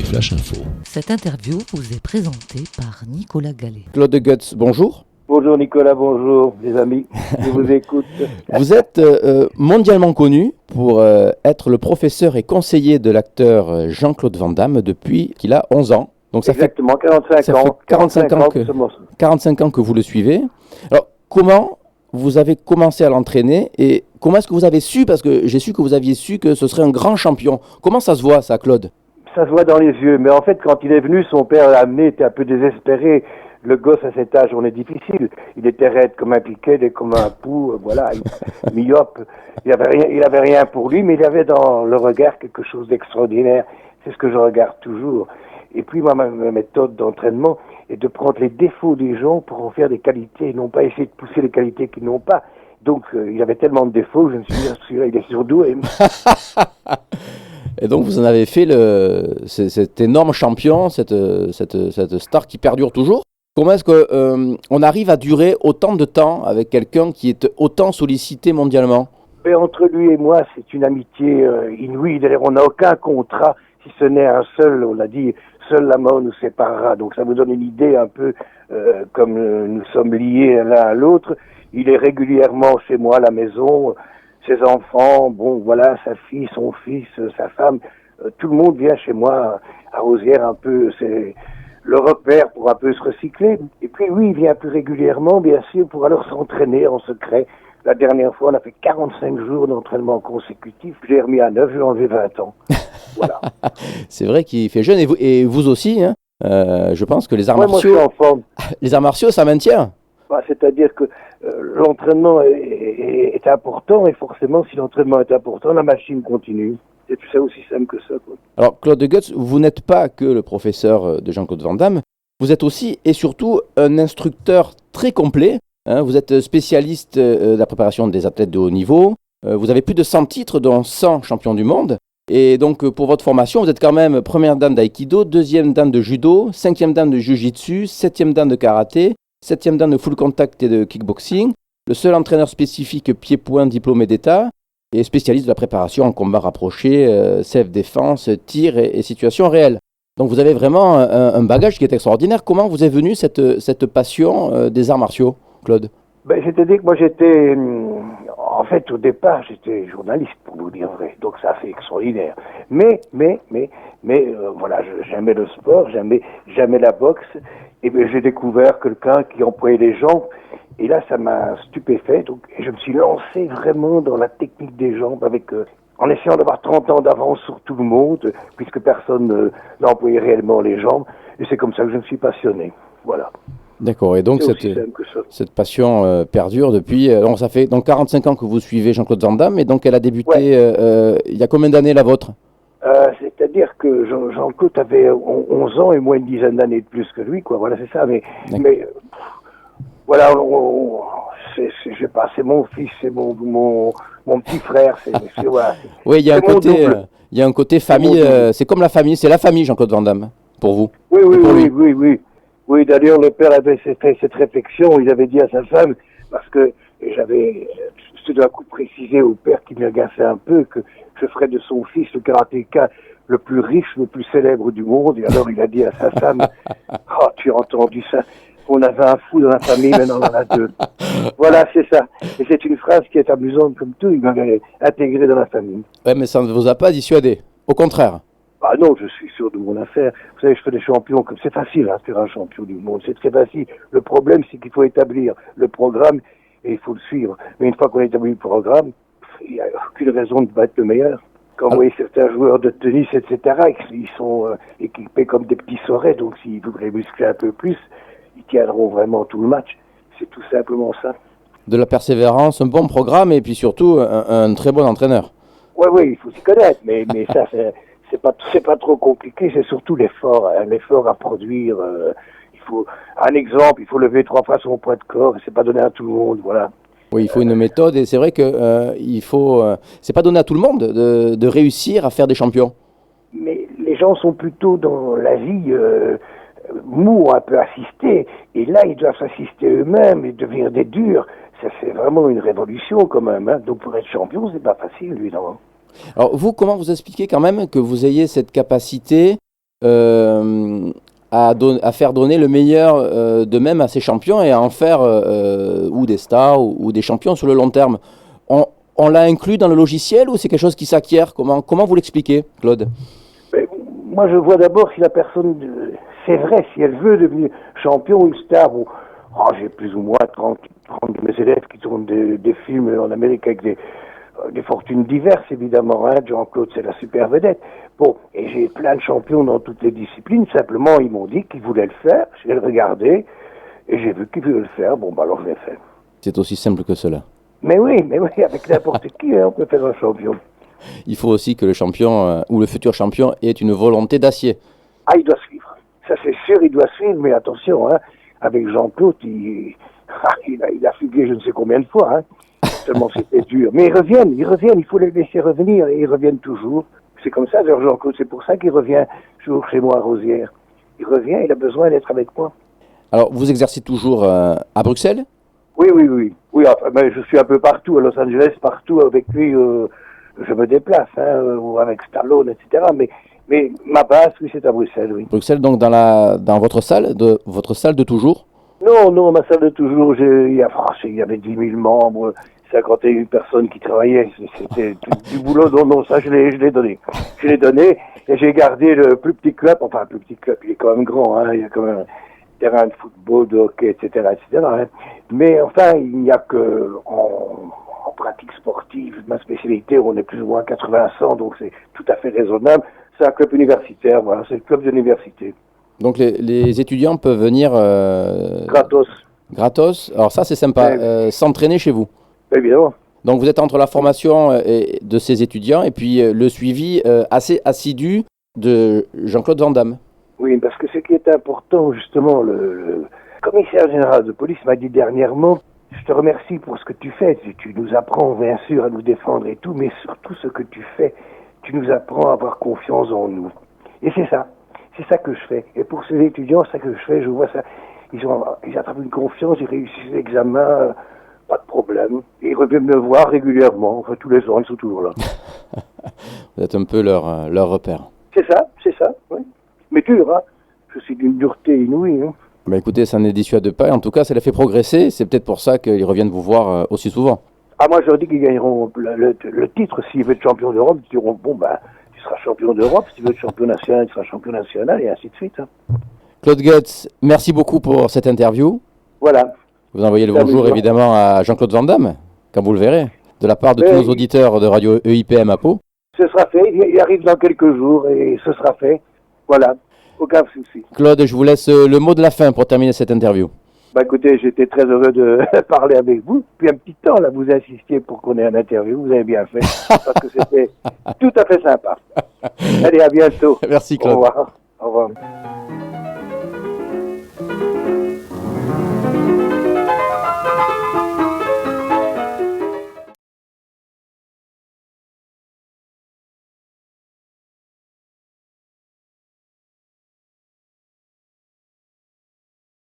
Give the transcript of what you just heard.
Flash Info. Cette interview vous est présentée par Nicolas Gallet. Claude Goetz, bonjour. Bonjour Nicolas, bonjour les amis, je vous écoute. Vous êtes mondialement connu pour être le professeur et conseiller de l'acteur Jean-Claude Van Damme depuis qu'il a 11 ans. Donc ça Exactement, fait 45 ans. 45 ans que vous le suivez. Alors comment vous avez commencé à l'entraîner et comment est-ce que vous avez su, parce que j'ai su que vous aviez su que ce serait un grand champion. Comment ça se voit ça, Claude? Ça se voit dans les yeux, mais en fait quand il est venu, son père l'a amené, était un peu désespéré. Le gosse à cet âge, on est difficile. Il était raide comme un piquet, comme un pou, voilà, myope. Il avait rien pour lui, mais il avait dans le regard quelque chose d'extraordinaire. C'est ce que je regarde toujours. Et puis moi, ma méthode d'entraînement est de prendre les défauts des gens pour en faire des qualités, et non pas essayer de pousser les qualités qu'ils n'ont pas. Donc il avait tellement de défauts, je me suis dit, celui-là, il est surdoué. Et donc vous en avez fait cet énorme champion, cette star qui perdure toujours. Comment est-ce qu'on arrive à durer autant de temps avec quelqu'un qui est autant sollicité mondialement? Mais entre lui et moi, c'est une amitié inouïe. D'ailleurs, on n'a aucun contrat, si ce n'est un seul, on l'a dit, seul la mort nous séparera. Donc ça vous donne une idée un peu comme nous sommes liés l'un à l'autre. Il est régulièrement chez moi à la maison, ses enfants, bon voilà, sa fille, son fils, sa femme, tout le monde vient chez moi à Rosières un peu, c'est le repère pour un peu se recycler. Et puis oui, il vient plus régulièrement, bien sûr, pour alors s'entraîner en secret. La dernière fois, on a fait 45 jours d'entraînement consécutif. J'ai remis à 9, j'ai enlevé 20 ans. Voilà. C'est vrai qu'il fait jeune, et vous aussi, hein. Je pense que les arts martiaux... Moi, je suis en forme. Les arts martiaux, ça maintient. C'est-à-dire que l'entraînement est important, et forcément, si l'entraînement est important, la machine continue. C'est aussi simple que ça, quoi. Alors, Claude Goetz, vous n'êtes pas que le professeur de Jean-Claude Van Damme, vous êtes aussi et surtout un instructeur très complet. Hein, vous êtes spécialiste de la préparation des athlètes de haut niveau. Vous avez plus de 100 titres, dont 100 champions du monde. Et donc, pour votre formation, vous êtes quand même première dan d'aïkido, deuxième dan de judo, cinquième dan de jiu-jitsu, septième dan de karaté, septième dan de full contact et de kickboxing, le seul entraîneur spécifique pied-point diplômé d'État, et spécialiste de la préparation en combat rapproché, self-défense, tir et situation réelle. Donc vous avez vraiment un bagage qui est extraordinaire. Comment vous est venue cette passion des arts martiaux, Claude? C'est-à-dire que moi j'étais, en fait au départ j'étais journaliste pour vous dire vrai, donc ça c'est extraordinaire. Mais voilà, j'aimais le sport, j'aimais la boxe, et bien j'ai découvert quelqu'un qui employait les jambes, et là ça m'a stupéfait, donc et je me suis lancé vraiment dans la technique des jambes en essayant d'avoir 30 ans d'avance sur tout le monde, puisque personne n'employait réellement les jambes, et c'est comme ça que je me suis passionné, voilà. D'accord, et donc cette passion perdure depuis... ça fait donc 45 ans que vous suivez Jean-Claude Van Damme, et donc elle a débuté il y a combien d'années la vôtre? C'est-à-dire que Jean-Claude avait 11 ans et moi une dizaine d'années de plus que lui, quoi, voilà, c'est ça, mais voilà, je sais pas, c'est mon fils, c'est mon petit frère, voilà. Oui, il y a un côté famille, c'est comme la famille, c'est la famille Jean-Claude Van Damme, pour vous. Oui. Oui, d'ailleurs, le père avait fait cette réflexion, il avait dit à sa femme, parce que je dois préciser au père qui m'agaçait un peu, que je ferais de son fils le karatéka le plus riche, le plus célèbre du monde, et alors il a dit à sa femme, « Oh, tu as entendu ça? On avait un fou dans la famille, maintenant on en a deux. » Voilà, c'est ça. Et c'est une phrase qui est amusante comme tout, il m'avait intégré dans la famille. Ouais, mais ça ne vous a pas dissuadé, au contraire. Ah non, je suis sûr de mon affaire. Vous savez, je fais des champions, c'est facile, hein, faire un champion du monde, c'est très facile. Le problème, c'est qu'il faut établir le programme et il faut le suivre. Mais une fois qu'on a établi le programme, il n'y a aucune raison de battre le meilleur. Quand vous voyez certains joueurs de tennis, etc., ils sont équipés comme des petits sorets, donc s'ils voudraient muscler un peu plus, ils tiendront vraiment tout le match. C'est tout simplement ça. De la persévérance, un bon programme et puis surtout un très bon entraîneur. Oui, il faut s'y connaître, mais ça, c'est pas trop compliqué, c'est surtout l'effort à produire. Il faut un exemple, il faut lever 3 fois son poids de corps, et c'est pas donné à tout le monde, voilà. Oui, il faut une méthode, et c'est vrai que c'est pas donné à tout le monde de réussir à faire des champions. Mais les gens sont plutôt dans la vie mou, un peu assistés, et là ils doivent s'assister eux-mêmes et devenir des durs. Ça c'est vraiment une révolution quand même, hein. Donc pour être champion, c'est pas facile, évidemment. Alors vous, comment vous expliquez quand même que vous ayez cette capacité à faire donner le meilleur d'eux-mêmes à ces champions et à en faire ou des stars ou des champions sur le long terme. On l'a inclus dans le logiciel ou c'est quelque chose qui s'acquiert? Comment vous l'expliquez, Claude? Mais moi, je vois d'abord si la personne, c'est vrai, si elle veut devenir champion ou une star. Bon, j'ai plus ou moins 30 de mes élèves qui tournent des films en Amérique avec des fortunes diverses, évidemment. Hein. Jean-Claude, c'est la super vedette. Bon, et j'ai plein de champions dans toutes les disciplines. Simplement, ils m'ont dit qu'ils voulaient le faire. J'ai regardé et j'ai vu qu'ils voulaient le faire. Bon, alors je l'ai fait. C'est aussi simple que cela. Mais oui, avec n'importe qui, hein, on peut faire un champion. Il faut aussi que le champion ou le futur champion ait une volonté d'acier. Ah, il doit suivre. Ça, c'est sûr, il doit suivre, mais attention, hein, avec Jean-Claude, il a fugué je ne sais combien de fois, hein. Tellement c'était dur. Mais ils reviennent, il faut les laisser revenir, et ils reviennent toujours. C'est comme ça, d'ailleurs, Jean-Claude, c'est pour ça qu'il revient toujours chez moi à Rosières. Il revient, il a besoin d'être avec moi. Alors, vous exercez toujours à Bruxelles? Oui. Oui, enfin, mais je suis un peu partout, à Los Angeles, partout avec lui, je me déplace, hein, ou avec Stallone, etc. Mais ma base, oui, c'est à Bruxelles, oui. Bruxelles, donc dans votre salle de toujours? Non, ma salle de toujours, il y avait 10 000 membres, 51 personnes qui travaillaient, c'était du boulot, non, ça je l'ai donné. Je l'ai donné et j'ai gardé le plus petit club, enfin le plus petit club, il est quand même grand, hein, il y a quand même un terrain de football, de hockey, etc. Hein. Mais enfin, il n'y a que en pratique sportive, ma spécialité, on est plus ou moins 80-100, donc c'est tout à fait raisonnable. C'est un club universitaire, voilà, c'est le club d'université. Donc les étudiants peuvent venir Gratos. Gratos. Alors ça c'est sympa, s'entraîner chez vous. Évidemment. Donc vous êtes entre la formation de ces étudiants et puis le suivi assez assidu de Jean-Claude Van Damme. Oui, parce que ce qui est important, justement, le commissaire général de police m'a dit dernièrement, je te remercie pour ce que tu fais, tu nous apprends bien sûr à nous défendre et tout, mais surtout ce que tu fais, tu nous apprends à avoir confiance en nous. Et c'est ça que je fais. Et pour ces étudiants, c'est ça que je fais, je vois ça, ils attrapent une confiance, ils réussissent l'examen, pas de problème. Et ils reviennent me voir régulièrement, enfin tous les ans, ils sont toujours là. Vous êtes un peu leur repère. C'est ça, oui. Mais dur, hein. Je suis d'une dureté inouïe, hein. Bah écoutez, ça ne les dissuade pas. En tout cas, ça les fait progresser. C'est peut-être pour ça qu'ils reviennent vous voir aussi souvent. Ah, moi, je leur dis qu'ils gagneront le titre. S'ils veulent être champion d'Europe, ils diront, bon, ben, tu seras champion d'Europe. Si tu veux être champion national, tu seras champion national, et ainsi de suite. Hein. Claude Goetz, merci beaucoup pour cette interview. Voilà. Vous envoyez le bonjour, évidemment, à Jean-Claude Van Damme, comme vous le verrez, de la part de tous nos auditeurs de Radio EIPM à Pau. Ce sera fait. Il arrive dans quelques jours, et ce sera fait. Voilà. Aucun souci. Claude, je vous laisse le mot de la fin pour terminer cette interview. Bah écoutez, j'étais très heureux de parler avec vous. Puis un petit temps, là, vous insistiez pour qu'on ait une interview. Vous avez bien fait. Parce que c'était tout à fait sympa. Allez, à bientôt. Merci, Claude. Au revoir. Au revoir.